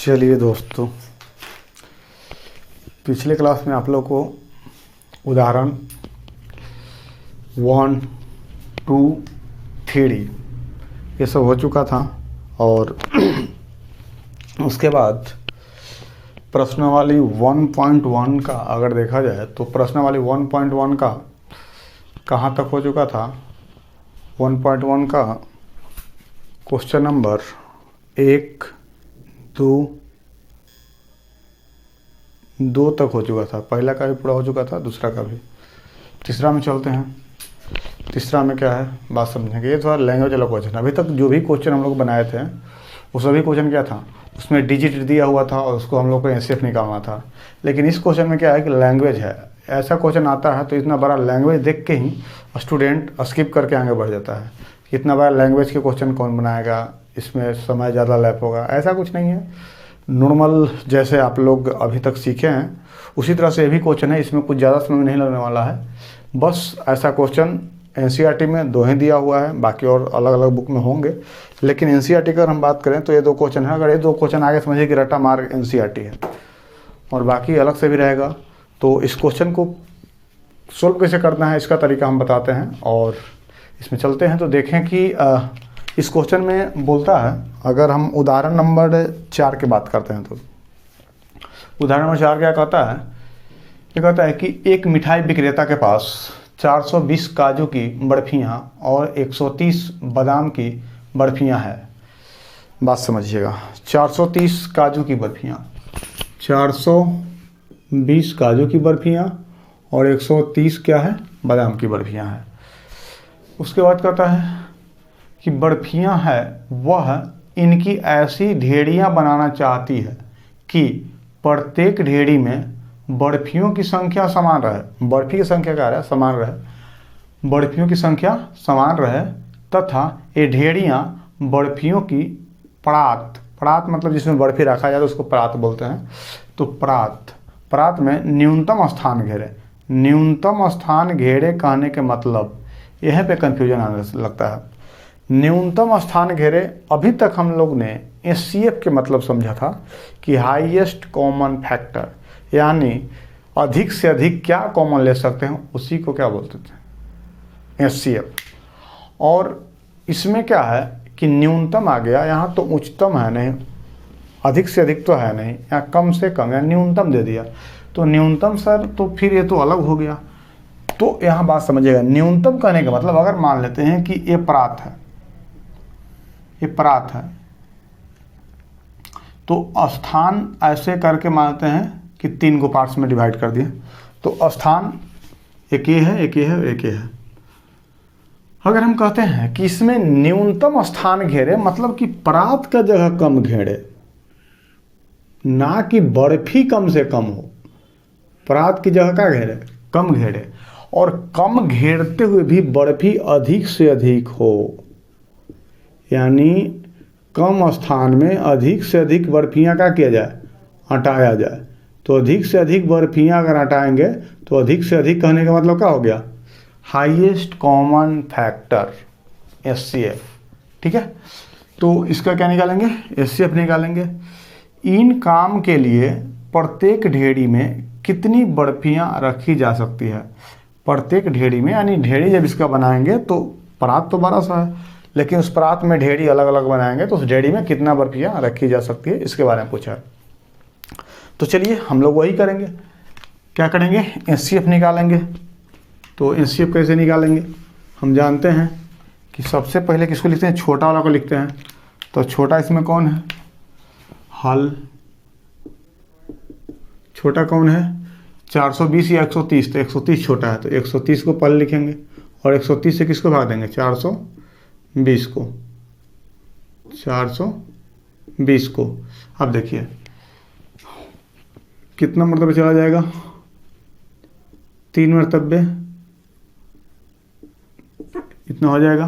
चलिए दोस्तों, पिछले क्लास में आप लोग को उदाहरण 1, 2, 3 ये सब हो चुका था और उसके बाद प्रश्नावली 1.1 का अगर देखा जाए तो प्रश्नावली 1.1 का कहाँ तक हो चुका था। 1.1 का क्वेश्चन नंबर 1, 2 तक हो चुका था। पहला का भी पूरा हो चुका था, दूसरा का भी। तीसरा में चलते हैं। तीसरा में क्या है बात समझेंगे। ये थोड़ा लैंग्वेज वाला क्वेश्चन। अभी तक जो भी क्वेश्चन हम लोग बनाए थे वो सभी क्वेश्चन क्या था, उसमें डिजिट दिया हुआ था और उसको हम लोग को एनसीएफ निकालना था। लेकिन इस क्वेश्चन में क्या है कि लैंग्वेज है। ऐसा क्वेश्चन आता है तो इतना बड़ा लैंग्वेज देख के ही स्टूडेंट स्किप करके आगे बढ़ जाता है। इतना बड़ा लैंग्वेज के क्वेश्चन कौन बनाएगा, इसमें समय ज़्यादा लैप होगा, ऐसा कुछ नहीं है। नॉर्मल जैसे आप लोग अभी तक सीखे हैं उसी तरह से ये भी क्वेश्चन है। इसमें कुछ ज़्यादा समय नहीं लगने वाला है। बस ऐसा क्वेश्चन एनसीईआरटी में 2 ही दिया हुआ है, बाकी और अलग अलग बुक में होंगे। लेकिन एनसीईआरटी का अगर हम बात करें तो ये 2 क्वेश्चन है। अगर ये 2 क्वेश्चन आगे समझिए कि रट्टा मार एनसीईआरटी है और बाकी अलग से भी रहेगा। तो इस क्वेश्चन को सोल्व कैसे करना है इसका तरीका हम बताते हैं और इसमें चलते हैं। तो देखें कि इस क्वेश्चन में बोलता है, अगर हम उदाहरण नंबर 4 की बात करते हैं तो उदाहरण नंबर 4 क्या कहता है। ये कहता है कि एक मिठाई विक्रेता के पास 420 काजू की बर्फियाँ और 130 बादाम की बर्फियाँ हैं। बात समझिएगा, 430 काजू की बर्फियाँ, 420 काजू की बर्फियाँ और 130 क्या है बादाम की बर्फियाँ हैं। उसके बाद कहता है कि बर्फियाँ है वह इनकी ऐसी ढेरियाँ बनाना चाहती है कि प्रत्येक ढेरी में बर्फियों की संख्या समान रहे। बर्फी की संख्या क्या रहे, समान रहे। बर्फियों की संख्या समान रहे तथा ये ढेरियाँ बर्फियों की परात मतलब जिसमें बर्फी रखा जाए तो उसको परात बोलते हैं। तो परात में न्यूनतम स्थान घेरे। न्यूनतम स्थान घेरे कहने के मतलब यह पे कन्फ्यूजन आने लगता है। न्यूनतम स्थान घेरे, अभी तक हम लोग ने एचसीएफ के मतलब समझा था कि हाईएस्ट कॉमन फैक्टर, यानी अधिक से अधिक क्या कॉमन ले सकते हैं उसी को क्या बोलते थे, एचसीएफ। और इसमें क्या है कि न्यूनतम आ गया, यहाँ तो उच्चतम है नहीं, अधिक से अधिक तो है नहीं, यहाँ कम से कम या न्यूनतम दे दिया। तो न्यूनतम सर तो फिर ये तो अलग हो गया। तो यहाँ बात समझिएगा, न्यूनतम कहने का मतलब अगर मान लेते हैं कि ये परात है, ये परात है, तो स्थान ऐसे करके मानते हैं कि 3 को पार्ट्स में डिवाइड कर दिए। तो स्थान एक ये है, एक ये है, एक ये है। अगर हम कहते हैं कि इसमें न्यूनतम स्थान घेरे, मतलब कि परात का जगह कम घेरे, ना कि बर्फी कम से कम हो। परात की जगह क्या घेरे, कम घेरे, और कम घेरते हुए भी बर्फी अधिक से अधिक हो, यानी कम स्थान में अधिक से अधिक बर्फियाँ क्या किया जाए, हटाया जाए। तो अधिक से अधिक बर्फियाँ अगर हटाएंगे तो अधिक से अधिक कहने का मतलब क्या हो गया, हाईएस्ट कॉमन फैक्टर, एचसीएफ। ठीक है, तो इसका क्या निकालेंगे, एचसीएफ निकालेंगे। इन काम के लिए प्रत्येक ढेरी में कितनी बर्फियाँ रखी जा सकती है। प्रत्येक ढेरी में, यानी ढेरी जब इसका बनाएंगे तो परात तो 1200 है, लेकिन उस परात में ढेरी अलग अलग बनाएंगे तो उस ढेरी में कितना बर्फियाँ रखी जा सकती है, इसके बारे में पूछा है। तो चलिए हम लोग वही करेंगे। क्या करेंगे, एचसीएफ निकालेंगे। तो एचसीएफ कैसे निकालेंगे, हम जानते हैं कि सबसे पहले किसको लिखते हैं, छोटा वाला को लिखते हैं। तो छोटा इसमें कौन है, हल। छोटा कौन है, 420 या 130। तो 130 छोटा है, तो 130 को पहले लिखेंगे और 130 से किसको भाग देंगे, 420 को, 420 को। अब देखिए कितना मरतबे चला जाएगा, 3 मरतबे, इतना हो जाएगा।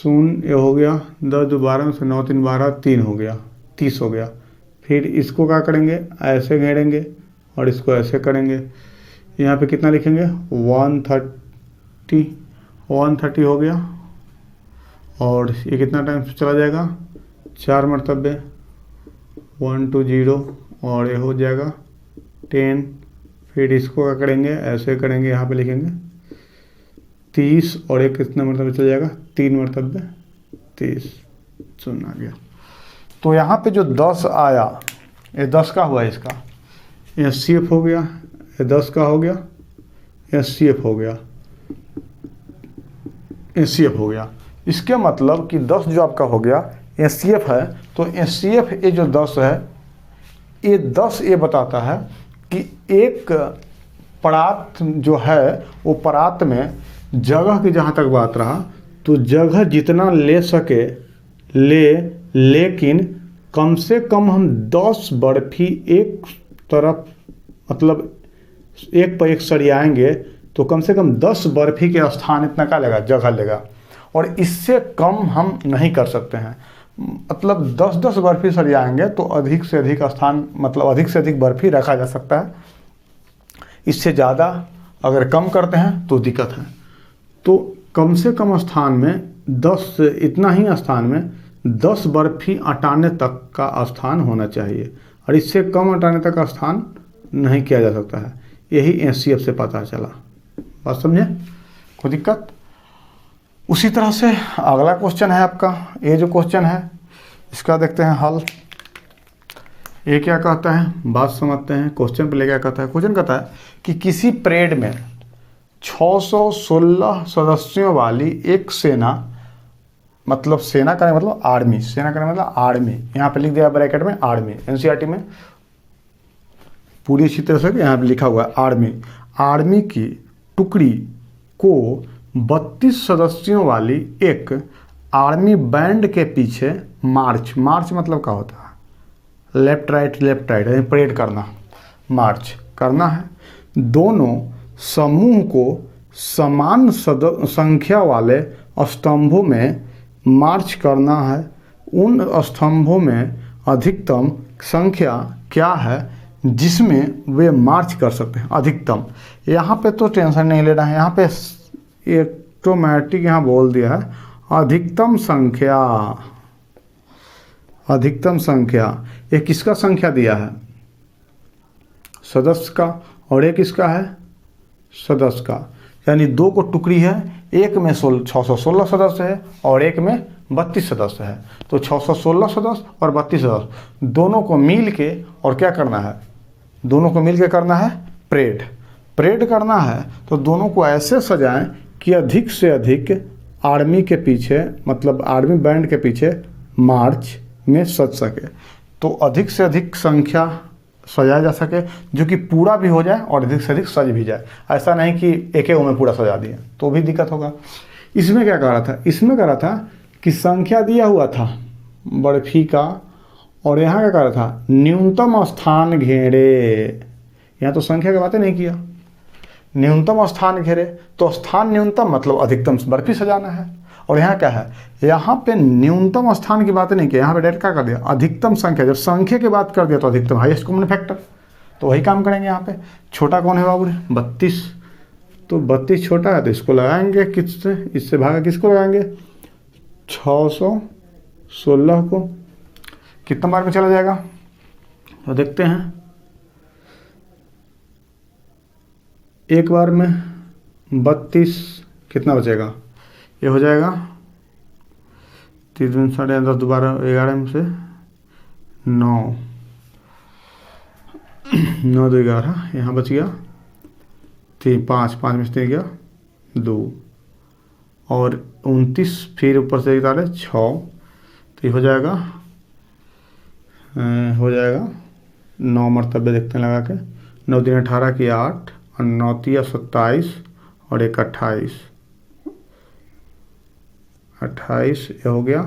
0 ये हो गया, 10 2 12 से 9 3 12, 3 हो गया, 30 हो गया। फिर इसको क्या करेंगे, ऐसे घेरेंगे और इसको ऐसे करेंगे। यहाँ पे कितना लिखेंगे, 130 हो गया। और ये कितना टाइम चला जाएगा, 4 मरतबे, 1 to 0 और ये हो जाएगा 10। फिर इसको क्या करेंगे, ऐसे करेंगे, यहाँ पे लिखेंगे 30 और एक कितना मरतबे चल जाएगा, 3 मरतबे 30, सुन आ गया। तो यहाँ पे जो 10 आया, ये 10 का हुआ, इसका SCF हो गया, ये 10 का हो गया, SCF हो गया, SCF हो गया। इसके मतलब कि 10 जो आपका हो गया SCF है, तो SCF ये जो 10 है, ये 10 ये बताता है कि एक परात जो है वो परात में जगह की जहाँ तक बात रहा, तो जगह जितना ले सके ले, लेकिन कम से कम हम 10 बर्फी एक तरफ, मतलब एक पर एक सरियाएंगे तो कम से कम 10 बर्फी के स्थान इतना का लेगा, जगह लेगा, और इससे कम हम नहीं कर सकते हैं। मतलब 10-10 बर्फी सरियाएंगे तो अधिक से अधिक स्थान, मतलब अधिक से अधिक बर्फी रखा जा सकता है। इससे ज़्यादा अगर कम करते हैं तो दिक्कत है। तो कम से कम स्थान में 10, इतना ही स्थान में 10 बर्फी अटाने तक का स्थान होना चाहिए, और इससे कम अटाने तक का स्थान नहीं किया जा सकता है। यही SCF से पता चला। बात समझे, कोई दिक्कत? उसी तरह से अगला क्वेश्चन है आपका, ये जो क्वेश्चन है इसका देखते हैं हल। ये क्या कहता है, बात समझते हैं। क्वेश्चन पे ले क्या कहता है, क्वेश्चन कहता है कि किसी परेड में 616 सदस्यों वाली एक सेना, मतलब सेना का मतलब आर्मी, सेना का मतलब आर्मी, यहाँ पे लिख दिया ब्रैकेट में आर्मी, NCERT में पूरी अच्छी तरह से यहाँ पे लिखा हुआ है आर्मी। आर्मी की टुकड़ी को 32 सदस्यों वाली एक आर्मी बैंड के पीछे मार्च, मार्च मतलब क्या होता है, लेफ्ट राइट परेड करना, मार्च करना है। दोनों समूह को समान संख्या वाले स्तंभों में मार्च करना है। उन स्तंभों में अधिकतम संख्या क्या है जिसमें वे मार्च कर सकते हैं, अधिकतम। यहाँ पे तो टेंशन नहीं लेना है, यहाँ पे ऑटोमेटिक यहाँ बोल दिया है अधिकतम संख्या। अधिकतम संख्या, ये किसका संख्या दिया है, सदस्य का, और एक किसका है, सदस्य का। यानी दो को टुकड़ी है, एक में 616 सदस्य है और एक में 32 सदस्य है। तो 616 सदस्य और 32 सदस्य दोनों को मिल के और क्या करना है, दोनों को मिल के करना है परेड करना है। तो दोनों को ऐसे सजाएं कि अधिक से अधिक आर्मी के पीछे, मतलब आर्मी बैंड के पीछे मार्च में सज सके। तो अधिक से अधिक संख्या सजाया जा सके जो कि पूरा भी हो जाए और अधिक से अधिक सज भी जाए। ऐसा नहीं कि एक एक में पूरा सजा दिया तो भी दिक्कत होगा। इसमें क्या कह रहा था, इसमें कह रहा था कि संख्या दिया हुआ था बर्फी का, और यहाँ क्या कह रहा था, न्यूनतम स्थान घेरे। यहाँ तो संख्या की बातें नहीं किया, न्यूनतम स्थान घेरे। तो स्थान न्यूनतम मतलब अधिकतम बर्फी सजाना है। और यहाँ क्या है, यहाँ पे न्यूनतम स्थान की बात नहीं की, यहाँ पे डायरेक्ट क्या कर दिया, अधिकतम संख्या। जब संख्या की बात कर दिया तो अधिकतम हाईएस्ट कॉमन फैक्टर, तो वही काम करेंगे। यहाँ पे छोटा कौन है बाबू, 32। तो 32 छोटा है तो इसको लगाएंगे किससे, इससे भागा किसको लगाएंगे, 616 को। कितना बार में चला जाएगा तो देखते हैं, एक बार में 32, कितना बचेगा, ये हो जाएगा 3 दूनी 10, दोबारा 11 में से 9, 9 2 11, यहाँ बच गया 3, 5 में से 3 गया 2, और 29 फिर ऊपर से 6, तो ये हो जाएगा 9 मरतबे देखते हैं लगा के, 9 3 18 की 8, और 9 3 27 और 1 28, ये हो गया।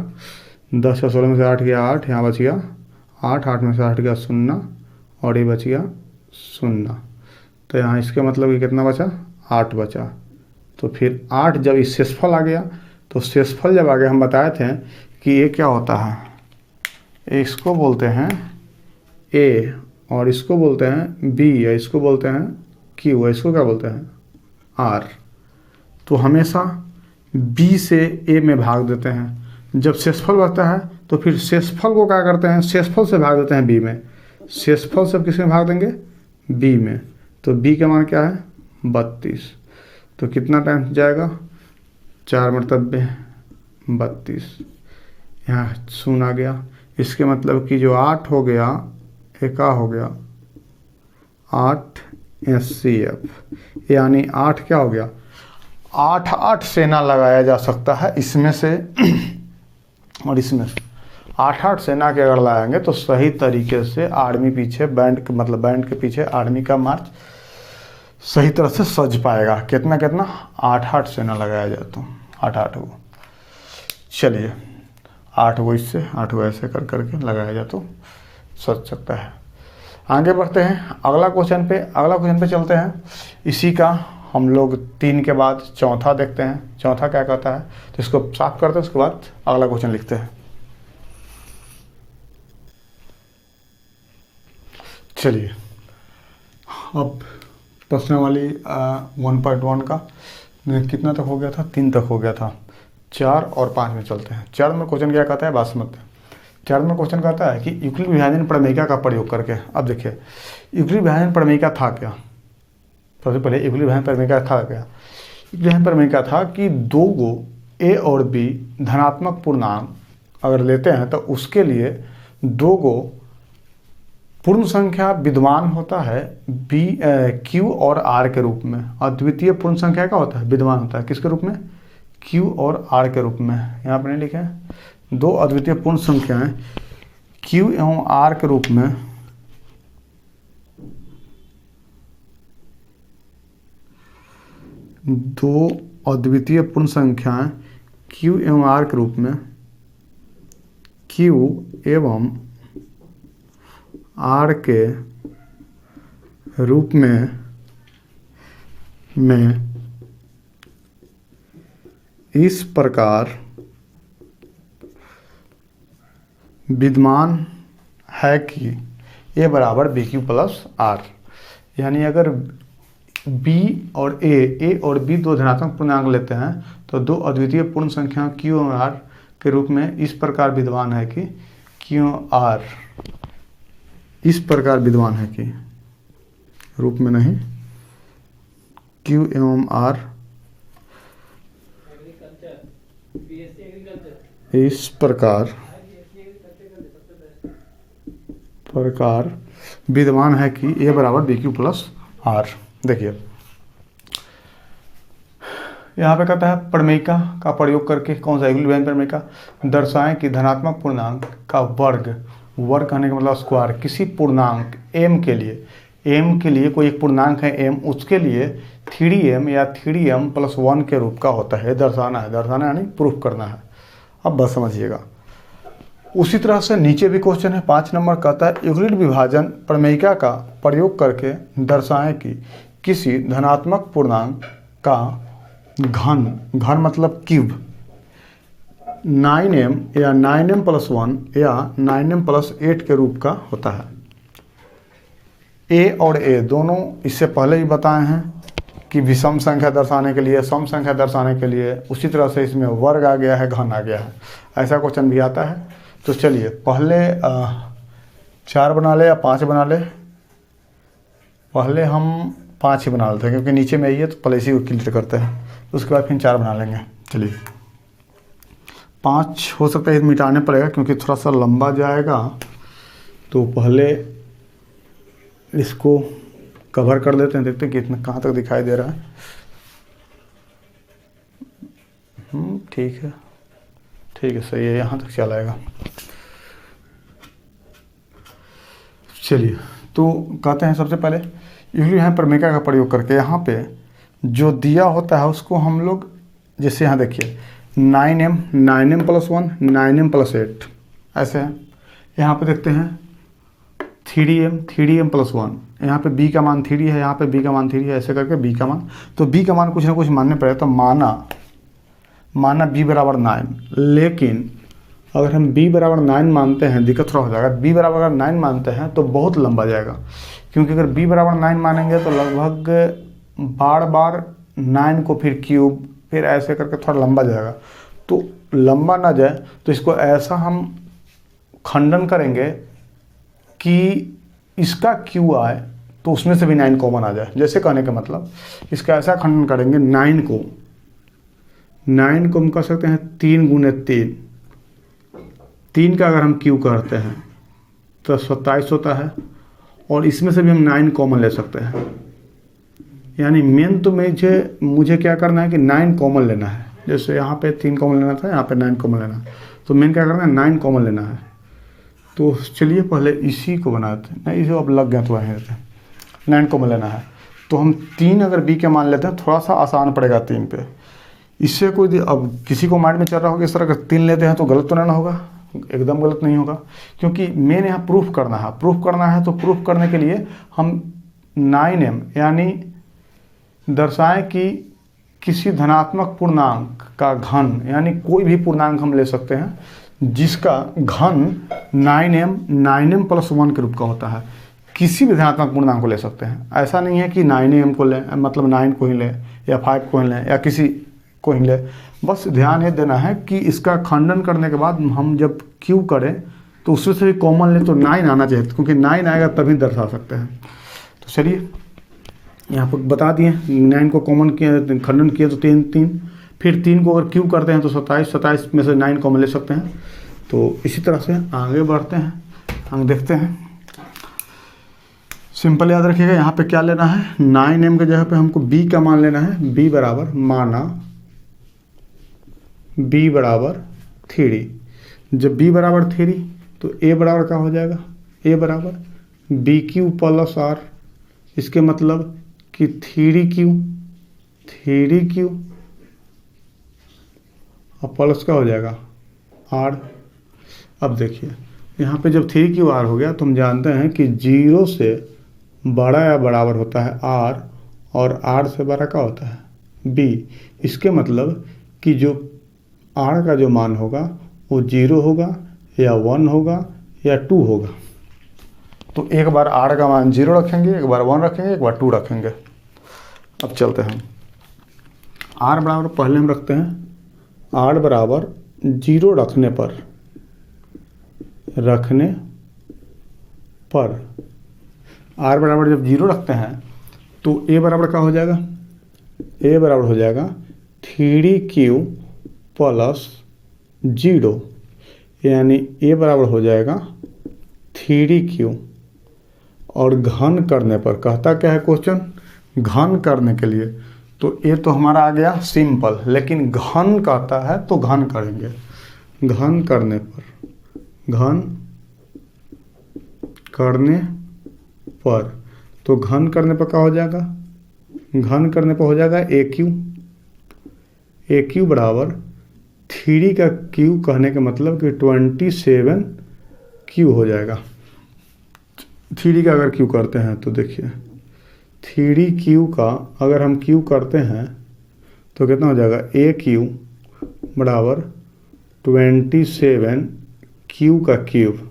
10 और 16 में से 8 गया 8, यहाँ बच गया 8 में से 8 गया 0, और ये बच गया 0। तो यहाँ इसके मतलब कि कितना बचा, 8 बचा। तो फिर 8 जब इस शेषफल आ गया, तो शेषफल जब आ गया, हम बताए थे कि ये क्या होता है, इसको बोलते हैं A और इसको बोलते हैं B, या इसको बोलते हैं Q, या इसको क्या बोलते हैं R। तो हमेशा B से A में भाग देते हैं। जब शेषफल बचता है तो फिर शेषफल को क्या करते हैं, शेषफल से भाग देते हैं बी में। शेषफल से किस में भाग देंगे, बी में। तो बी का मान क्या है 32। तो कितना टाइम जाएगा 4 मरतबे 32, यहाँ शून्य आ गया। इसके मतलब कि जो 8 हो गया एक हो गया 8 SCF, यानी 8 क्या हो गया 8 सेना लगाया जा सकता है इसमें से और इसमें से 8 सेना के अगर लाएंगे तो सही तरीके से आर्मी पीछे बैंड मतलब बैंड के पीछे आर्मी का मार्च सही तरह से सज पाएगा। कितना 8 सेना लगाया जाए तो 8 को, चलिए 8 को इससे 8 को ऐसे कर करके लगाया जाए तो सज सकता है। आगे बढ़ते हैं अगला क्वेश्चन पे चलते हैं। इसी का हम लोग 3 के बाद चौथा देखते हैं, चौथा क्या कहता है, तो इसको साफ करते हैं, उसके बाद अगला क्वेश्चन लिखते हैं। चलिए अब प्रश्नावली 1.1 का कितना तक हो गया था, 3 तक हो गया था। 4 और 5 में चलते हैं। 4 में क्वेश्चन क्या कहता है, बात समझते हैं। 4 में क्वेश्चन कहता है कि यूक्लिड विभाजन प्रमेयिका का प्रयोग करके, अब देखिए यूक्लिड विभाजन प्रमेयिका था क्या, सबसे पहले यूक्लिड विभाजन प्रमेयिका था क्या। यूक्लिड विभाजन प्रमेयिका था कि 2 गो ए और बी धनात्मक पूर्णांक अगर लेते हैं तो उसके लिए 2 गो पूर्ण संख्या विद्यमान होता है बी क्यू और आर के रूप में, और द्वितीय पूर्ण संख्या का होता है विद्यमान होता है किसके रूप में, क्यू और आर के रूप में। यहाँ पर नहीं लिखे हैं, 2 अद्वितीय पूर्ण संख्याएं क्यू एवं आर के रूप में दो अद्वितीय पूर्ण संख्याएं क्यू एवं आर के रूप में, क्यू एवं आर के रूप में इस प्रकार विद्यमान है कि ए बराबर बी क्यू प्लस आर। यानी अगर बी और ए और बी 2 धनात्मक पूर्णांक लेते हैं तो 2 अद्वितीय पूर्ण संख्या क्यू और आर के रूप में इस प्रकार विद्यमान है कि क्यू आर इस प्रकार विद्यमान है कि रूप में नहीं, क्यू एवं आर इस प्रकार विद्यमान है कि ए बराबर बी क्यू प्लस आर। देखिए यहाँ पे कहता है प्रमेयिका का प्रयोग करके, कौन सा यूक्लिड विभाजन प्रमेयिका, दर्शाएं कि धनात्मक पूर्णांक का वर्ग कहने का मतलब स्क्वायर किसी पूर्णांक m के लिए कोई एक पूर्णांक है m, उसके लिए 3m या 3m प्लस 1 के रूप का होता है। दर्शाना यानी प्रूफ करना है। अब बस समझिएगा। उसी तरह से नीचे भी क्वेश्चन है 5 नंबर, कहता है यूक्लिड विभाजन प्रमेयिका का प्रयोग करके दर्शाएं कि किसी धनात्मक पूर्णांक का घन मतलब क्यूब 9m या 9m प्लस 1 या 9m प्लस 8 के रूप का होता है। ए और ए दोनों इससे पहले ही बताए हैं कि विषम संख्या दर्शाने के लिए, सम संख्या दर्शाने के लिए, उसी तरह से इसमें वर्ग आ गया है, घन आ गया है, ऐसा क्वेश्चन भी आता है। तो चलिए पहले 4 बना ले या 5 बना ले, पहले हम 5 ही बना लेते हैं क्योंकि नीचे में आइए तो पहले इसी को क्लियर करते हैं, उसके बाद फिर 4 बना लेंगे। चलिए 5 हो सकता है मिटाने पड़ेगा क्योंकि थोड़ा सा लंबा जाएगा, तो पहले इसको कवर कर लेते हैं, देखते हैं कितना कहाँ तक दिखाई दे रहा है। ठीक है सही है, यहाँ तक चलाएगा। चलिए तो कहते हैं सबसे पहले यूक्लिड विभाजन प्रमेयिका का प्रयोग करके यहाँ पे जो दिया होता है उसको हम लोग, जैसे यहाँ देखिए 9m प्लस 1 9m प्लस 8 ऐसे है। यहाँ पे देखते हैं 3m प्लस 1, यहाँ पे b का मान 3 है, यहाँ पे b का मान 3 है, ऐसे करके b का मान, तो b का मान कुछ ना कुछ मानने पड़ेगा। तो माना b बराबर 9, लेकिन अगर हम b बराबर 9 मानते हैं दिक्कत थोड़ा हो जाएगा। b बराबर अगर 9 मानते हैं तो बहुत लंबा जाएगा, क्योंकि अगर b बराबर 9 मानेंगे तो लगभग बार 9 को फिर क्यूब फिर ऐसे करके थोड़ा लंबा जाएगा। तो लंबा ना जाए तो इसको ऐसा हम खंडन करेंगे कि इसका क्यू आए तो उसमें से भी 9 कॉमन आ जाए। जैसे कहने का मतलब इसका ऐसा खंडन करेंगे 9 को हम कर सकते हैं 3 गुने 3 का अगर हम क्यू करते हैं तो 27 होता है, और इसमें से भी हम 9 कॉमन ले सकते हैं। यानी मेन तो मुझे क्या करना है कि 9 कॉमन लेना है। जैसे यहाँ पे 3 कॉमन लेना था, यहाँ पे 9 कॉमन लेना है, तो मेन क्या करना है 9 कॉमन लेना है। तो चलिए पहले इसी को बनाते हैं, नहीं इसे अब लग गया तो वहीं रहते हैं। 9 कॉमन लेना है तो हम 3 अगर बी के मान लेते हैं, थोड़ा सा आसान पड़ेगा 3 पे। इससे कोई अब किसी को माइंड में चल रहा होगा इस तरह अगर 3 लेते हैं तो गलत तो नहीं होगा, एकदम गलत नहीं होगा, क्योंकि मेन यहाँ प्रूफ करना है। तो प्रूफ करने के लिए हम 9m यानी दर्शाएं कि किसी धनात्मक पूर्णांक का घन, यानी कोई भी पूर्णांक हम ले सकते हैं जिसका घन 9m प्लस 1 के रूप का होता है। किसी भी धनात्मक पूर्णांक को ले सकते हैं, ऐसा नहीं है कि 9m को लें, मतलब 9 को ही लें या 5 को ही लें या किसी को ही लें। बस ध्यान ये देना है कि इसका खंडन करने के बाद हम जब क्यू करें तो उसमें से भी कॉमन ले तो 9 आना चाहिए, क्योंकि 9 आएगा तभी दर्शा सकते हैं। तो चलिए यहाँ पर बता दिए 9 को कॉमन किया, खंडन किया तो 3, फिर 3 को अगर क्यू करते हैं तो 27 में से 9 कॉमन ले सकते हैं। तो इसी तरह से आगे बढ़ते हैं, हम देखते हैं। सिंपल याद रखिएगा, यहाँ पे क्या लेना है 9m के जगह पे हमको b का मान लेना है। b बराबर माना b बराबर 3। जब b बराबर 3 तो a बराबर क्या हो जाएगा, a बराबर bq प्लस r। इसके मतलब कि 3q और प्लस क्या हो जाएगा r। अब देखिए यहाँ पे जब 3qr हो गया तो हम जानते हैं कि 0 से बड़ा या बराबर होता है r, और r से बड़ा क्या होता है b। इसके मतलब कि जो r का जो मान होगा वो 0 होगा या 1 होगा या 2 होगा। तो एक बार r का मान 0 रखेंगे, एक बार 1 रखेंगे, एक बार 2 रखेंगे। अब चलते हैं, r बराबर पहले हम रखते हैं, r बराबर 0 रखने पर r बराबर जब 0 रखते हैं तो a बराबर क्या हो जाएगा, a बराबर हो जाएगा 3q प्लस 0, यानी a बराबर हो जाएगा 3q। और घन करने पर कहता क्या है क्वेश्चन, घन करने के लिए, तो ये तो हमारा आ गया सिंपल, लेकिन घन कहता है तो घन करेंगे। घन करने पर तो घन करने पर क्या हो जाएगा, घन करने पर हो जाएगा AQ बराबर 3 का Q कहने का मतलब कि 27Q हो जाएगा। 3 का अगर Q करते हैं तो देखिए 3Q का अगर हम Q करते हैं तो कितना हो जाएगा, AQ बराबर 27Q का क्यूब।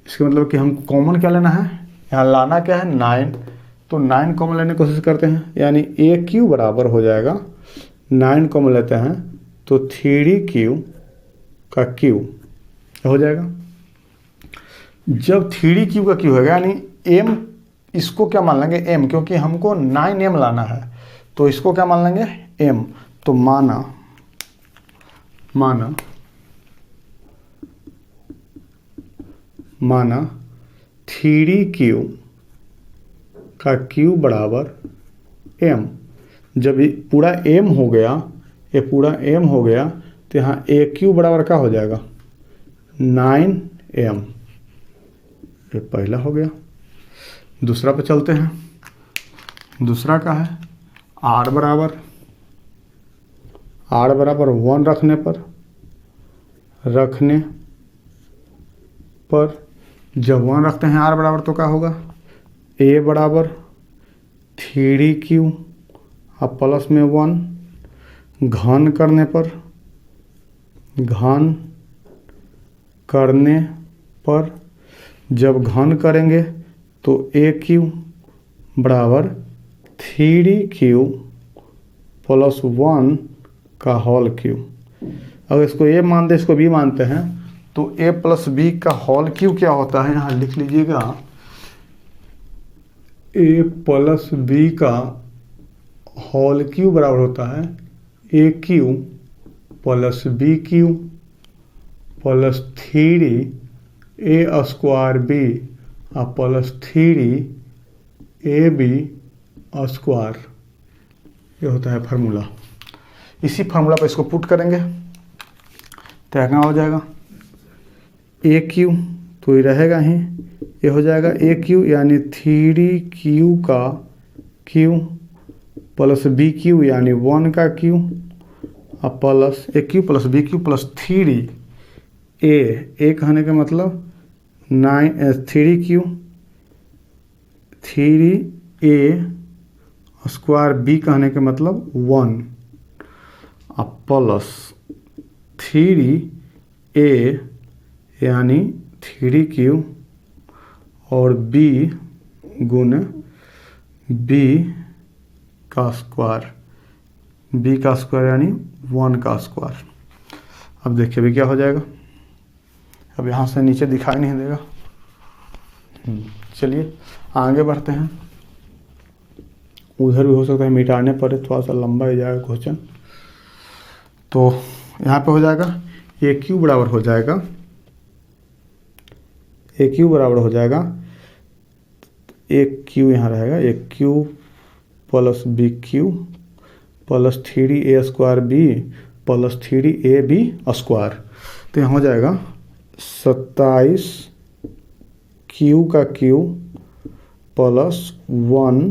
इसका मतलब कि हम कॉमन क्या लेना है, यहाँ लाना क्या है 9, तो 9 कॉमन लेने की कोशिश करते हैं, यानी AQ बराबर हो जाएगा 9 कॉमन लेते हैं तो 3Q का Q हो जाएगा। जब 3Q का Q होगा यानी M, इसको क्या मान लेंगे M, क्योंकि हमको 9M लाना है तो इसको क्या मान लेंगे M। तो माना 3Q का Q बराबर M। जब ये पूरा M हो गया, ये पूरा M हो गया तो यहाँ AQ बराबर क्या हो जाएगा 9M। ये पहला हो गया। दूसरा पे चलते हैं, दूसरा का है R बराबर 1 रखने पर जब 1 रखते हैं R बराबर तो क्या होगा, A बराबर 3Q और प्लस में 1। घन करने पर जब घन करेंगे तो AQ बराबर 3Q प्लस 1 का होल क्यूब। अगर इसको A मानते इसको B मानते हैं तो a प्लस बी का होल क्यूब क्या होता है, यहाँ लिख लीजिएगा a प्लस बी का होल क्यूब बराबर होता है A cube plus B cube plus 3 A square B plus 3 A B square. ये होता है फार्मूला। इसी फार्मूला पर इसको पुट करेंगे तो क्या हो जाएगा ए क्यू, तो ये रहेगा ही, ये हो जाएगा ए क्यू यानी 3 क्यू का क्यू प्लस बी क्यू यानी 1 का क्यू और plus A cube plus B cube plus 3 A कहने का मतलब 3 क्यू 3 ए स्क्वायर बी कहने के मतलब 1 और प्लस 3 ए यानी 3 क्यू और बी गुण बी का स्क्वायर, बी का स्क्वायर यानी 1 का स्क्वायर। अब देखिए भी क्या हो जाएगा, अब यहाँ से नीचे दिखाई नहीं देगा। चलिए आगे बढ़ते हैं। उधर भी हो सकता है मिटाने पर थोड़ा सा लंबा हो जाएगा क्वेश्चन। तो यहाँ पे हो जाएगा ए क्यू बराबर हो जाएगा, ए क्यू बराबर हो जाएगा, एक क्यू यहाँ रहेगा, एक cube plus B cube plus 3 A square B plus 3 A B square. तो यहाँ हो जाएगा 27 क्यू का क्यू प्लस 1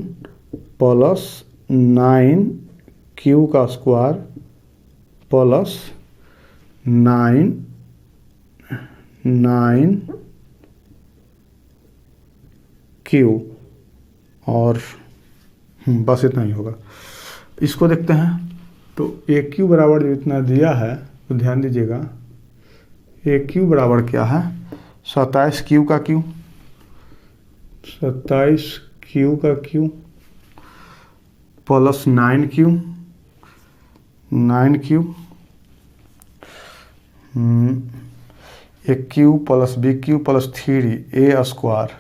प्लस 9 क्यू का स्क्वायर प्लस 9 क्यू और बस इतना ही होगा। इसको देखते हैं तो ए क्यू बराबर जितना दिया है तो ध्यान दीजिएगा, ए क्यू बराबर क्या है 27 क्यू का क्यू, 27 क्यू का cube plus 9 q, 9 q a cube plus B cube plus 3 A square.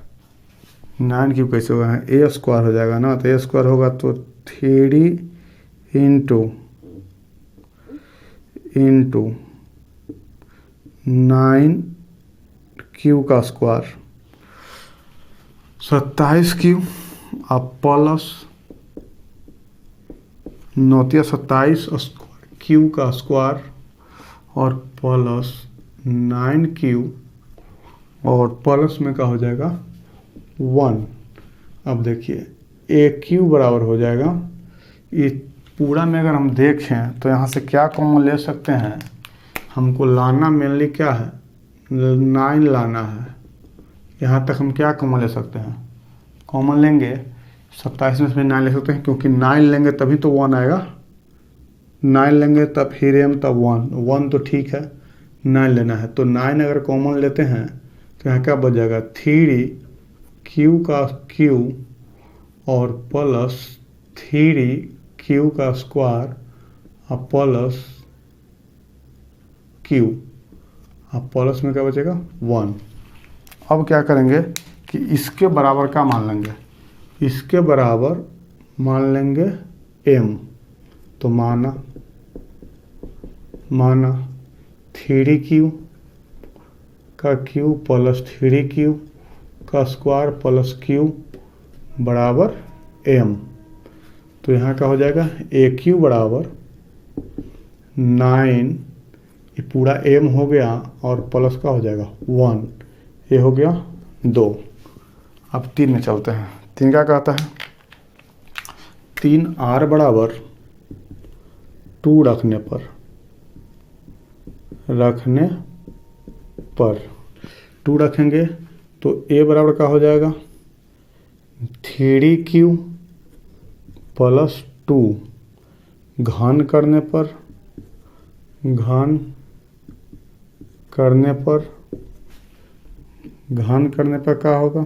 9 q कैसे होगा, ए स्क्वायर हो जाएगा ना, तो ए स्क्वायर होगा तो 3 इंटू 9 क्यू का स्क्वायर 27 क्यू अब प्लस 27 क्यू का स्क्वायर और प्लस 9 क्यू और प्लस में क्या हो जाएगा 1। अब देखिए ए क्यू बराबर हो जाएगा, ये पूरा में अगर हम देखें तो यहाँ से क्या कॉमन ले सकते हैं, हमको लाना मेनली क्या है 9 लाना है। यहाँ तक हम क्या कॉमन ले सकते हैं, कॉमन लेंगे 27 में से 9 ले सकते हैं, क्योंकि 9 लेंगे तभी तो 1 आएगा, 9 लेंगे तब फिर एम तब 1 तो ठीक है 9 लेना है। तो 9 अगर कॉमन लेते हैं तो यहाँ क्या बच जाएगा 3 क्यू का क्यू और प्लस 3 क्यू का स्क्वायर और प्लस क्यू और प्लस में क्या बचेगा 1। अब क्या करेंगे कि इसके बराबर का मान लेंगे, इसके बराबर मान लेंगे m। तो माना 3 क्यू का क्यू प्लस 3 क्यू का स्क्वायर प्लस क्यू बराबर m। तो यहाँ क्या हो जाएगा ए क्यू बराबर 9, ये पूरा m हो गया और प्लस का हो जाएगा 1, ये हो गया 2। अब 3 में चलते हैं। 3 क्या कहता है, 3 r बराबर 2 रखने पर 2 रखेंगे तो a बराबर क्या हो जाएगा 3 क्यू प्लस 2 घन करने पर क्या होगा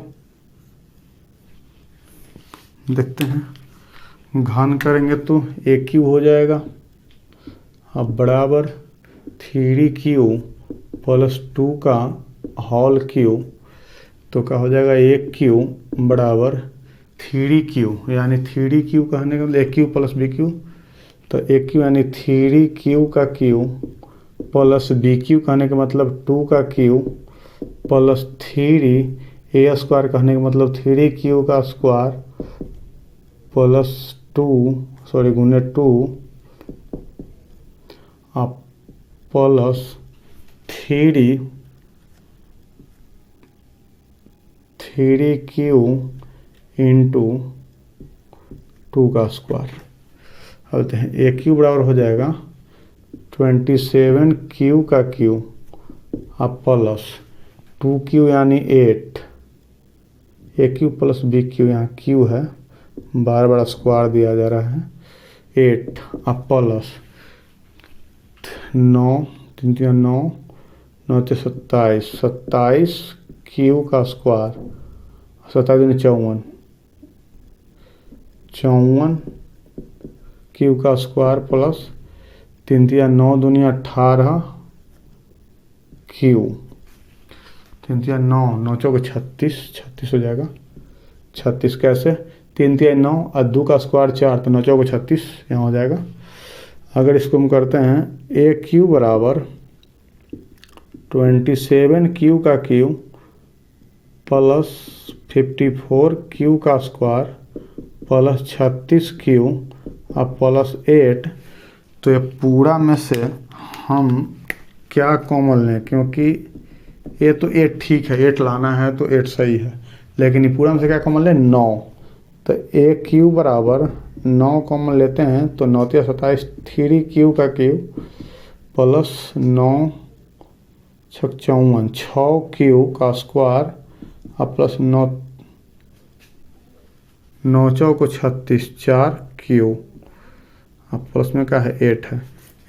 देखते हैं। घन करेंगे तो ए क्यू हो जाएगा, अब बराबर 3 क्यू प्लस 2 का होल क्यूब, तो क्या हो जाएगा ए क्यू बराबर 3Q, यानी 3Q कहने का मतलब ए क्यू प्लस बी क्यू, तो ए क्यू यानी 3Q का क्यू प्लस बी क्यू कहने का मतलब 2 का क्यू प्लस 3 ए स्क्वायर कहने का मतलब 3Q का स्क्वायर प्लस 2 गुने 2 प्लस 3Q इंटू 2 का स्क्वायर। बोलते हैं ए क्यू बराबर हो जाएगा 27Q का क्यू प्लस 2Q यानी 8, ए क्यू प्लस बी क्यू, यहाँ क्यू है बार बार स्क्वायर दिया जा रहा है, 8 प्लस 9 3 3 9 9 27 27Q का स्क्वायर, 27 54 Q का स्क्वायर प्लस 3 3 9 दूनी 18 Q, 3 3 9 9 चौक 36 हो जाएगा, 36 कैसे 3 3 9 और 2 का स्क्वायर 4, तो 9 चौक 36 यहाँ हो जाएगा। अगर इसको हम करते हैं ए क्यू बराबर 27Q का क्यू प्लस 54Q का स्क्वायर प्लस 36Q और प्लस 8, तो ये पूरा में से हम क्या कॉमन लें, क्योंकि ये तो 8 ठीक है, 8 लाना है तो 8 सही है, लेकिन ये पूरा में से क्या कॉमन लें 9, तो ए क्यू बराबर 9 कॉमन लेते हैं तो 9 3 27 3Q का क्यू प्लस 9 6 54 6Q का स्क्वायर और प्लस 9 9 चौक 36 4Q अब प्लस में क्या है 8 है।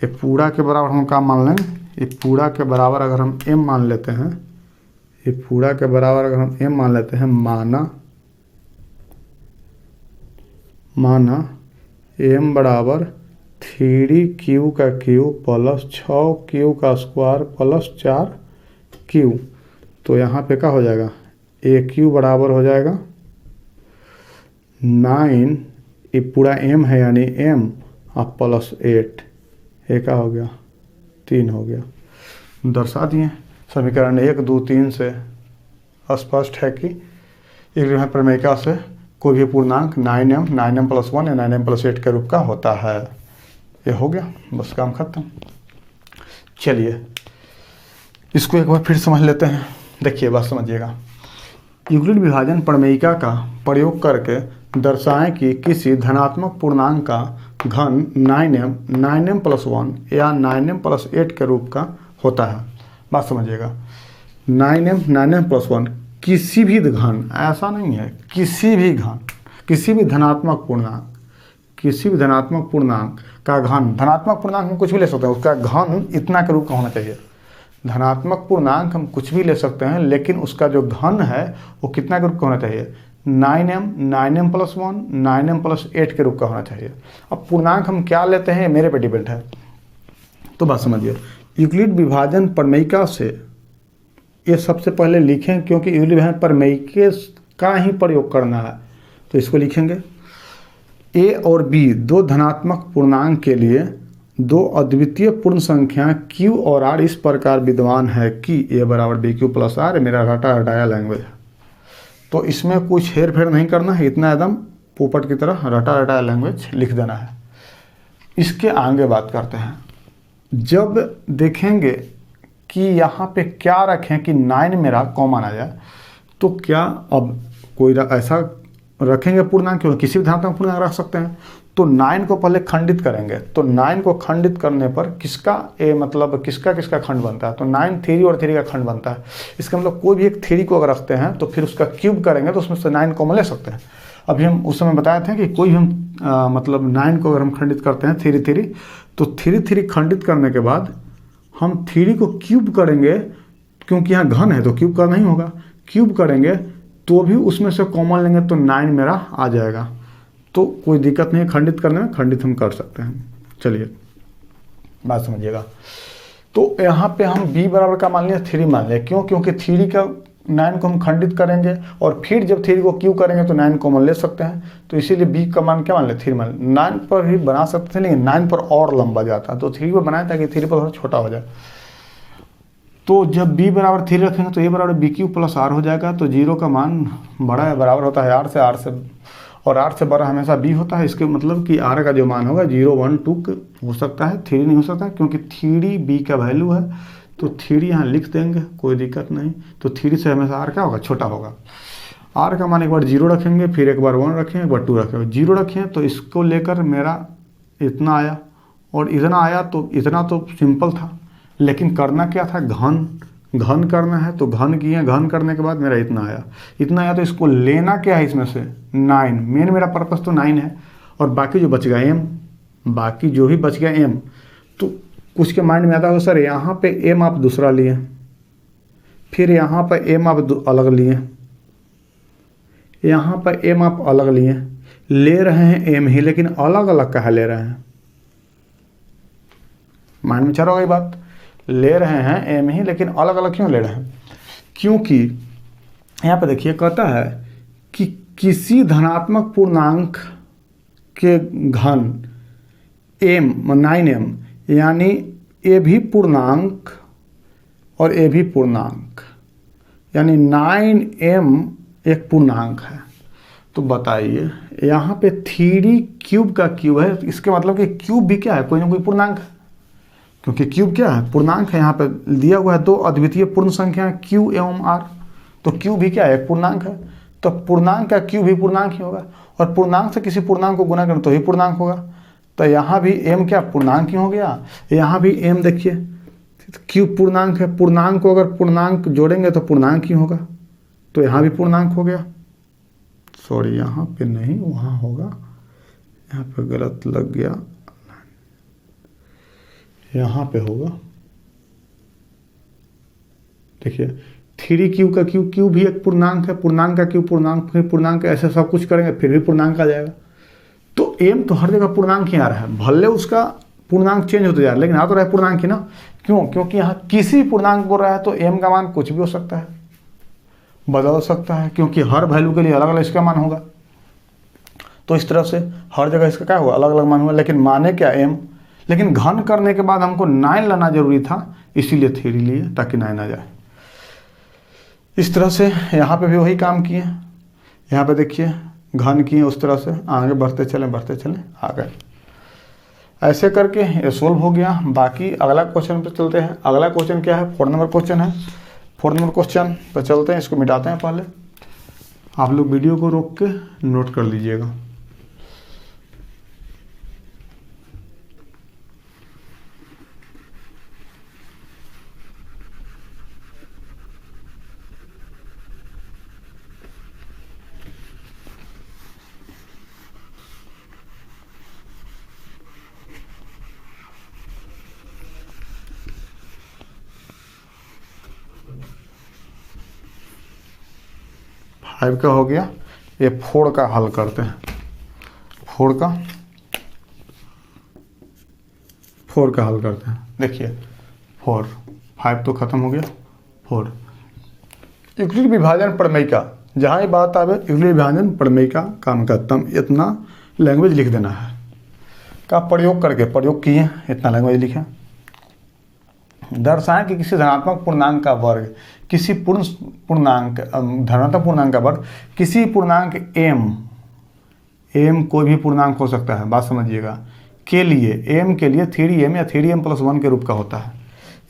ये पूरा के बराबर हम क्या मान लें, ये पूरा के बराबर अगर हम m मान लेते हैं, ये पूरा के बराबर अगर हम m मान लेते हैं, माना m बराबर 3Q का क्यू प्लस 6Q का स्क्वायर प्लस 4Q, तो यहाँ पे क्या हो जाएगा ए क्यू बराबर हो जाएगा 9, ये पूरा m है यानी m और प्लस 8, ये क्या हो गया 3 हो गया। दर्शा दिए समीकरण 1 2 3 से स्पष्ट है कि एक प्रमेयिका से कोई भी पूर्णांक 9m प्लस 1 या 9m प्लस 8 के रूप का होता है। ये हो गया, बस काम खत्म। चलिए इसको एक बार फिर समझ लेते हैं। देखिए बात समझिएगा, यूक्लिड विभाजन प्रमेयिका का प्रयोग करके दर्शाएं कि किसी धनात्मक पूर्णांक का घन 9m प्लस 1 या 9m प्लस 8 के रूप का होता है। बात समझिएगा, 9m प्लस 1 किसी भी घन, ऐसा नहीं है किसी भी घन, किसी भी धनात्मक पूर्णांक, किसी भी धनात्मक पूर्णांक का घन, धनात्मक पूर्णांक हम कुछ भी ले सकते हैं, उसका घन इतना के रूप का होना चाहिए। धनात्मक पूर्णांक हम कुछ भी ले सकते हैं, लेकिन उसका जो घन है वो कितना के रूप का होना चाहिए, 9m प्लस 1 9m प्लस 8 के रूप का होना चाहिए। अब पूर्णांक हम क्या लेते हैं मेरे पे डिपेंड है। तो बात समझिए, यूक्लिड विभाजन प्रमेयिका से ये सबसे पहले लिखें, क्योंकि यूक्लिड विभाजन प्रमेयिका का ही प्रयोग करना है, तो इसको लिखेंगे a और b दो धनात्मक पूर्णांक के लिए दो अद्वितीय पूर्ण संख्या q और r इस प्रकार विद्यमान है कि a बराबर बी क्यू प्लस आर, मेरा रटा रटाया लैंग्वेज है, तो इसमें कुछ हेर फेर नहीं करना है, इतना एकदम पोपट की तरह रटा रटाया लैंग्वेज लिख देना है। इसके आगे बात करते हैं, जब देखेंगे कि यहाँ पे क्या रखें कि 9 मेरा कॉमन आ जाए, तो क्या अब कोई ऐसा रखेंगे पूर्णांक, क्यों किसी भी धनात्मक पूर्णांक रख सकते हैं, तो 9 को पहले खंडित करेंगे, तो 9 को खंडित करने पर किसका मतलब किसका किसका खंड बनता है, तो 9 3 और 3 का खंड बनता है। इसका मतलब कोई भी एक 3 को अगर रखते हैं तो फिर उसका क्यूब करेंगे तो उसमें से 9 कॉमन ले सकते हैं। अभी हम उस समय बताए थे कि कोई भी हम मतलब 9 को अगर हम खंडित करते हैं 3 3, तो 3 3 खंडित करने के बाद हम 3 को क्यूब करेंगे, क्योंकि यहाँ घन है तो क्यूब करना ही होगा, क्यूब करेंगे तो भी उसमें से कॉमन लेंगे तो 9 मेरा आ जाएगा, तो कोई दिक्कत नहीं है खंडित करने में, खंडित हम कर सकते हैं। चलिए बात समझिएगा, तो यहाँ पे हम b बराबर का मान लिया 3 मान लिया। क्यों? क्योंकि 3 का 9 को हम खंडित करेंगे और फिर जब 3 को क्यू करेंगे तो 9 कॉमन ले सकते हैं, तो इसीलिए b का मान क्या मान लिया 3 मान लिया। 9 पर भी बना सकते थे लेकिन 9 पर और लंबा जाता है, तो 3 पर बनाया ताकि 3 पर थोड़ा छोटा हो जाए। तो जब b बराबर 3 रखेंगे तो a बराबर बी क्यू प्लस r हो जाएगा। तो 0 का मान बड़ा है, बराबर होता है r से और r से बड़ा हमेशा b होता है। इसके मतलब कि r का जो मान होगा 0, 1, 2 हो सकता है, 3 नहीं हो सकता, क्योंकि 3 b का वैल्यू है। तो 3 यहाँ लिख देंगे, कोई दिक्कत नहीं। तो 3 से हमेशा r क्या होगा, छोटा होगा। r का मान एक बार 0 रखेंगे, फिर एक बार 1 रखें, एक बार 2 रखें। 0 रखें तो इसको लेकर मेरा इतना आया और इतना आया, तो इतना तो सिंपल था, लेकिन करना क्या था, घन करना है। तो घन किए, घन करने के बाद मेरा इतना आया। तो इसको लेना क्या है इसमें से 9, मेन मेरा पर्पस तो 9 है। और बाकी जो बच गया m, बाकी जो भी बच गया m, तो कुछ के माइंड में आता होगा सर यहाँ पे m आप दूसरा लिए, फिर यहाँ पर m आप अलग लिए, यहाँ पर m आप अलग लिए, ले रहे हैं m ही, लेकिन अलग अलग कहाँ ले रहे हैं, माइंड में चल रहा होगा ये बात। ले रहे हैं m ही, लेकिन अलग अलग क्यों ले रहे हैं? क्योंकि यहाँ पे देखिए कहता है कि किसी धनात्मक पूर्णांक के घन m 9m, यानी a भी पूर्णांक और a भी पूर्णांक, यानी 9m एक पूर्णांक है। तो बताइए यहाँ पे 3d क्यूब का क्यूब है, इसके मतलब कि क्यूब भी क्या है, कोई ना कोई पूर्णांक है, क्योंकि क्यूब क्या है, पूर्णांक है। यहाँ पे दिया हुआ है 2 अद्वितीय पूर्ण संख्या q एवं r, तो q भी क्या है, एक पूर्णांक है। तो पूर्णांक का q भी पूर्णांक ही होगा, और पूर्णांक से किसी पूर्णांक को गुना करें तो ही पूर्णांक होगा। तो यहाँ भी m क्या पूर्णांक ही हो गया, यहाँ भी m देखिए q पूर्णांक है। पूर्णांक को अगर पूर्णांक जोड़ेंगे तो पूर्णांक ही होगा, तो यहाँ भी पूर्णांक हो गया। सॉरी यहाँ पे नहीं, वहाँ होगा, यहाँ पे गलत लग गया, यहाँ पे होगा। देखिए 3q का q भी एक पूर्णांक है, पूर्णांक का q पूर्णांक, फिर पूर्णांक, ऐसे सब कुछ करेंगे फिर भी पूर्णांक आ जाएगा। तो m तो हर जगह पूर्णांक ही आ रहा है, भले उसका पूर्णांक चेंज होते जा रहा है, लेकिन आ तो रहा है पूर्णांक ही ना। क्यों? क्योंकि यहाँ किसी पूर्णांक बोल रहा है, तो m का मान कुछ भी हो सकता है, बदल सकता है, क्योंकि हर वैल्यू के लिए अलग अलग इसका मान होगा। तो इस तरह से हर जगह इसका क्या हुआ, अलग अलग मान हुआ, लेकिन माने क्या m, लेकिन घन करने के बाद हमको 9 लाना जरूरी था, इसीलिए 3 लिए ताकि 9 आ जाए। इस तरह से यहाँ पे भी वही काम किए, यहाँ पे देखिए घन किए, उस तरह से आगे बढ़ते चले आ गए। ऐसे करके ये सोल्व हो गया। बाकी अगला क्वेश्चन पे चलते हैं। अगला क्वेश्चन क्या है, 4 नंबर क्वेश्चन है। 4 नंबर क्वेश्चन पर चलते हैं, इसको मिटाते हैं। पहले आप लोग वीडियो को रोक के नोट कर लीजिएगा। फाइव का हो गया, ये 4 का हल करते हैं। 4 का हल करते हैं। देखिए 4, 5 तो खत्म हो गया। 4 यूक्लिड विभाजन प्रमेय का, जहाँ ये बात आवे यूक्लिड विभाजन प्रमेय का काम करता हूँ, इतना लैंग्वेज लिख देना है का प्रयोग करके, प्रयोग किए इतना लैंग्वेज लिखे। दर्शाएं कि किसी धनात्मक पूर्णांक का वर्ग, किसी धनात्मक पूर्णांक का वर्ग किसी पूर्णांक m कोई भी पूर्णांक हो सकता है, बात समझिएगा, के लिए m के लिए 3m या 3m+1 के रूप का होता है।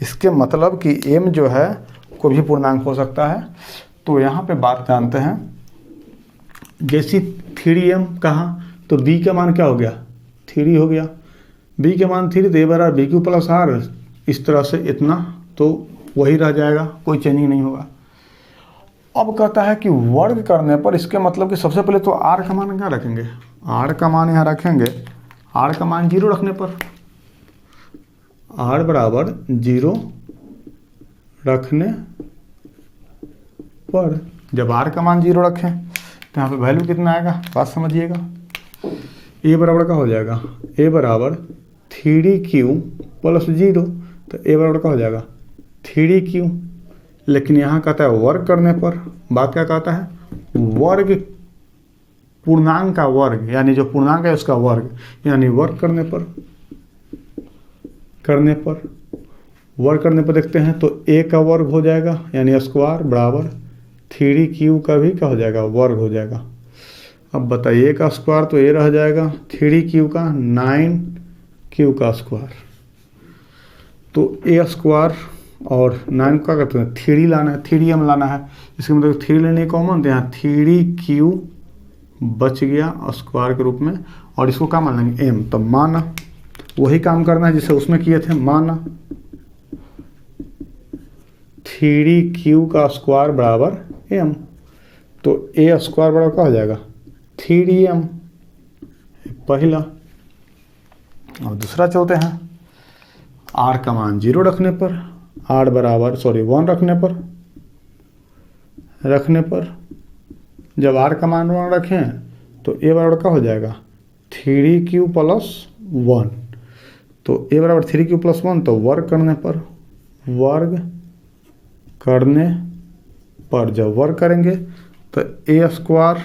इसके मतलब कि m जो है कोई भी पूर्णांक हो सकता है। तो यहाँ पे बात जानते हैं, जैसी 3m कहा तो b का मान क्या हो गया, 3 हो गया। b के मान 3, तो ये बराबर bq + r, इस तरह से इतना तो वही रह जाएगा, कोई चेंजिंग नहीं होगा। अब कहता है कि वर्ग करने पर, इसके मतलब कि सबसे पहले तो r का मान क्या रखेंगे, r का मान यहाँ रखेंगे, r का मान 0 रखने पर, r बराबर 0 रखने पर, जब r का मान 0 रखें तो यहाँ पे वैल्यू कितना आएगा, बात समझिएगा। a बराबर का हो जाएगा, a बराबर 3dq + 0, तो ए बराबर क्या हो जाएगा 3q। लेकिन यहाँ कहता है वर्ग करने पर, बात क्या कहता है, वर्ग पूर्णांक का वर्ग, यानी जो पूर्णांक है उसका वर्ग, यानी वर्ग करने पर वर्ग करने पर देखते हैं तो a का वर्ग हो जाएगा यानी स्क्वायर बराबर 3q का भी क्या हो जाएगा वर्ग हो जाएगा। अब बताइए का स्क्वायर तो a रह जाएगा, 3q का 9q का स्क्वायर, तो a स्क्वायर और 9 का करते हैं 3 लाना है, 3m लाना है, इसके मतलब 3 लेने कॉमन तो यहाँ 3q बच गया स्क्वायर के रूप में, और इसको क्या मान लेंगे m। तो माना वही काम करना है जिसे उसमें किए थे, माना 3q का स्क्वायर बराबर m, तो a स्क्वायर बराबर क्या हो जाएगा 3m पहला। और दूसरा चलते हैं, r का मान 0 रखने पर, r बराबर 1 रखने पर जब r का मान 1 रखें तो a बराबर क्या हो जाएगा 3q प्लस 1, तो a बराबर 3q प्लस 1, तो वर्ग करने पर जब वर्ग करेंगे तो a स्क्वायर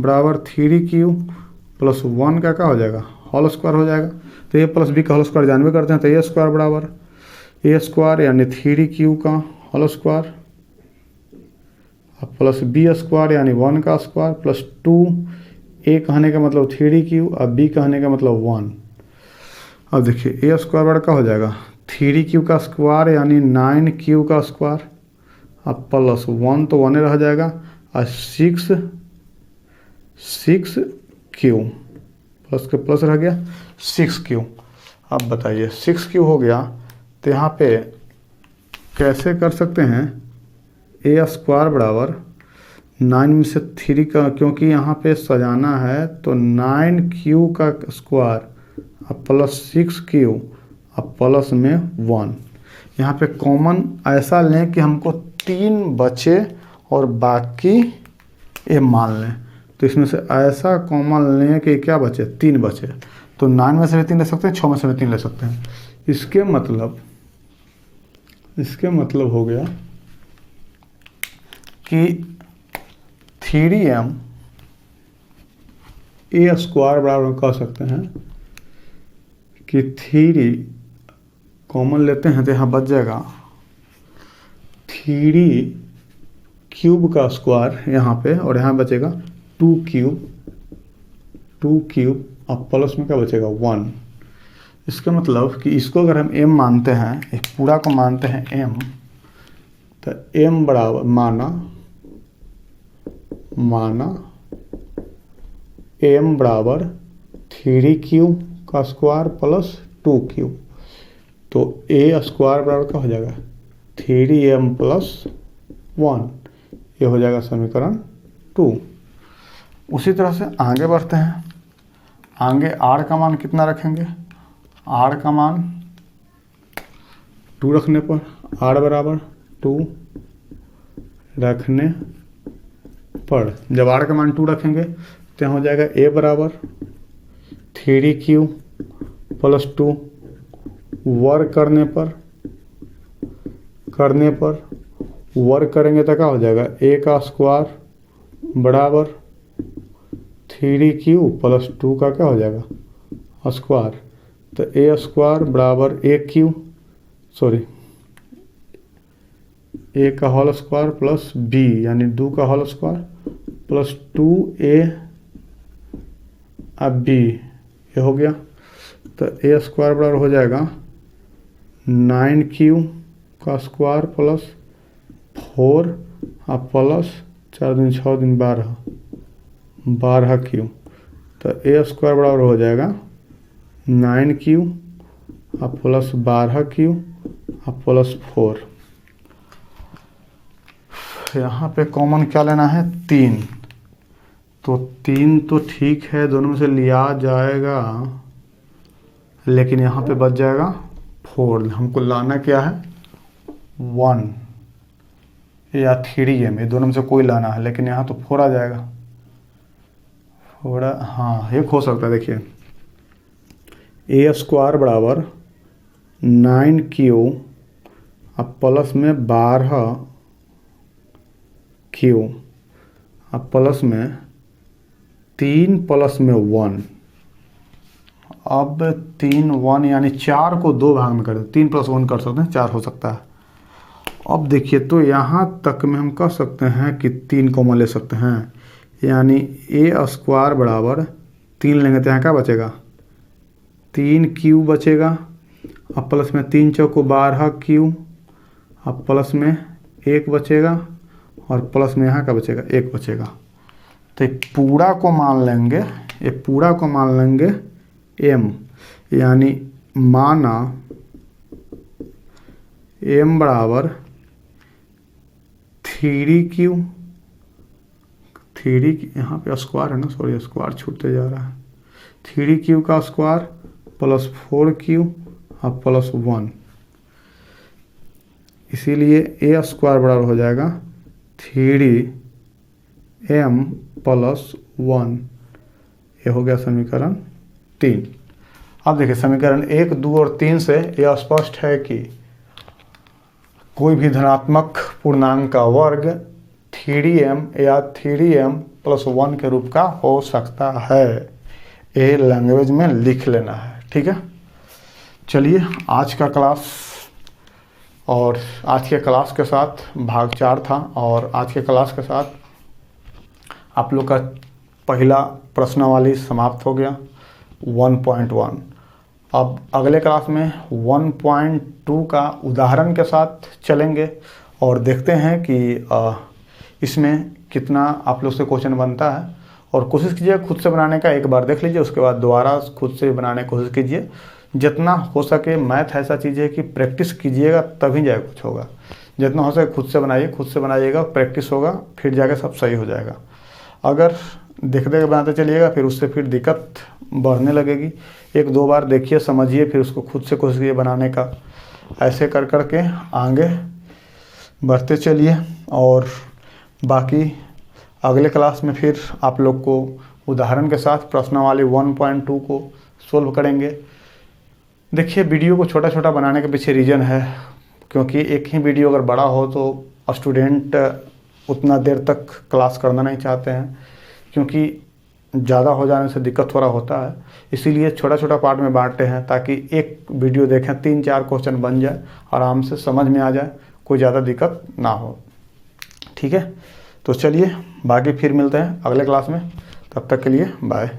बराबर 3q प्लस 1 का क्या हो जाएगा होल स्क्वायर हो जाएगा। तो a प्लस b का होल स्क्वायर जानवे करते हैं, तो a स्क्वायर बराबर a स्क्वायर यानी 3q का whole square plus b square यानी 1 का स्क्वायर प्लस 2, a कहने का मतलब 3q और b कहने का मतलब 1। अब देखिए a स्क्वायर बड़ा क्या हो जाएगा 3q का स्क्वायर यानी 9q का स्क्वायर, अब प्लस 1 तो 1 रह जाएगा, और 6q प्लस के प्लस रह गया 6q। अब बताइए 6q हो गया, तो यहाँ पे कैसे कर सकते हैं, a स्क्वायर बराबर 9 में से 3 का, क्योंकि यहाँ पे सजाना है तो 9q का स्क्वायर अब प्लस 6q अब प्लस में 1। यहाँ पे कॉमन ऐसा लें कि हमको 3 बचे और बाकी ए मान लें, तो इसमें से ऐसा कॉमन लें कि क्या बचे 3 बचे, तो 9 में से भी 3 ले सकते हैं, 6 में से भी 3 ले सकते हैं। इसके मतलब हो गया कि 3m a स्क्वायर बराबर कह सकते हैं कि 3 कॉमन लेते हैं तो यहाँ बच जाएगा 3 क्यूब का स्क्वायर यहाँ पे, और यहाँ बचेगा 2 क्यूब अब प्लस में क्या बचेगा 1। इसका मतलब कि इसको अगर हम m मानते हैं, एक पूरा को मानते हैं m, तो m बराबर माना m बराबर 3q का स्क्वायर प्लस 2q, तो a स्क्वायर बराबर क्या हो जाएगा 3m प्लस 1, ये हो जाएगा समीकरण 2। उसी तरह से आगे बढ़ते हैं, आगे r का मान कितना रखेंगे, r का मान 2 रखने पर, r बराबर 2 रखने पर जब r का मान 2 रखेंगे तो यहाँ हो जाएगा a बराबर 3q प्लस 2, वर्ग करने पर वर्ग करेंगे तो क्या हो जाएगा a का स्क्वायर बराबर 3q प्लस 2 का क्या हो जाएगा स्क्वायर, तो a स्क्वायर बराबर a का होल स्क्वायर प्लस b यानी 2 का होल स्क्वायर प्लस 2a अब b, ये हो गया। तो a स्क्वायर बराबर हो जाएगा 9q का स्क्वायर प्लस 4 अब प्लस 4 दिन 6 दिन 12q, तो a स्क्वायर बराबर हो जाएगा 9q अब प्लस 12q अब प्लस 4। यहाँ पे कॉमन क्या लेना है 3, तो 3 तो ठीक है दोनों में से लिया जाएगा, लेकिन यहाँ पे बच जाएगा 4। हमको लाना क्या है 1 या 3m, ये दोनों में से कोई लाना है, लेकिन यहाँ तो 4 आ जाएगा, 4 हाँ एक हो सकता है। देखिए a स्क्वायर बराबर 9q अब प्लस में 12Q, अब प्लस में 3 प्लस में 1, अब 3 1 यानी 4 को 2 भाग में कर दो, 3 + 1 कर सकते हैं, 4 हो सकता है। अब देखिए तो यहाँ तक में हम कह सकते हैं कि 3 कॉमन ले सकते हैं, यानी a² बराबर 3 लेंगे तो यहाँ क्या बचेगा, 3Q बचेगा। अब प्लस में 3 चौको 12Q, अब प्लस में 1 बचेगा और प्लस में यहाँ का बचेगा 1 बचेगा। तो ये पूरा को मान लेंगे, ये पूरा को मान लेंगे m, यानी माना m बराबर 3Q, 3 यहाँ पे स्क्वायर है ना, सॉरी स्क्वायर छूटते जा रहा है, 3Q का स्क्वायर प्लस 4Q और प्लस 1, इसीलिए a² बराबर हो जाएगा 3m + 1। ये हो गया समीकरण 3। अब देखिए समीकरण 1, 2 और 3 से यह स्पष्ट है कि कोई भी धनात्मक पूर्णांक का वर्ग 3m या 3m + 1 के रूप का हो सकता है। ये लैंग्वेज में लिख लेना है, ठीक है। चलिए आज का क्लास और आज के क्लास के साथ भाग 4 था, और आज के क्लास के साथ आप लोग का पहला प्रश्नावली समाप्त हो गया 1.1। अब अगले क्लास में 1.2 का उदाहरण के साथ चलेंगे और देखते हैं कि इसमें कितना आप लोग से क्वेश्चन बनता है, और कोशिश कीजिए खुद से बनाने का, एक बार देख लीजिए उसके बाद दोबारा खुद से बनाने की कोशिश कीजिए। जितना हो सके मैथ ऐसा चीज़ है कि प्रैक्टिस कीजिएगा तभी जाए कुछ होगा। जितना हो सके खुद से बनाइए, खुद से बनाइएगा, प्रैक्टिस होगा, फिर जाके सब सही हो जाएगा। अगर देखते बनाते चलिएगा फिर उससे फिर दिक्कत बढ़ने लगेगी। 1-2 बार देखिए, समझिए, फिर उसको खुद से कोशिश कीजिए बनाने का। ऐसे कर कर के आगे बढ़ते चलिए, और बाकी अगले क्लास में फिर आप लोग को उदाहरण के साथ प्रश्नावली 1.2 को सोल्व करेंगे। देखिए वीडियो को छोटा छोटा बनाने के पीछे रीज़न है, क्योंकि एक ही वीडियो अगर बड़ा हो तो स्टूडेंट उतना देर तक क्लास करना नहीं चाहते हैं, क्योंकि ज़्यादा हो जाने से दिक्कत थोड़ा होता है। इसीलिए छोटा छोटा पार्ट में बांटते हैं ताकि एक वीडियो देखें 3-4 क्वेश्चन बन जाए, आराम से समझ में आ जाए, कोई ज़्यादा दिक्कत ना हो, ठीक है। तो चलिए बाकी फिर मिलते हैं अगले क्लास में, तब तक के लिए बाय।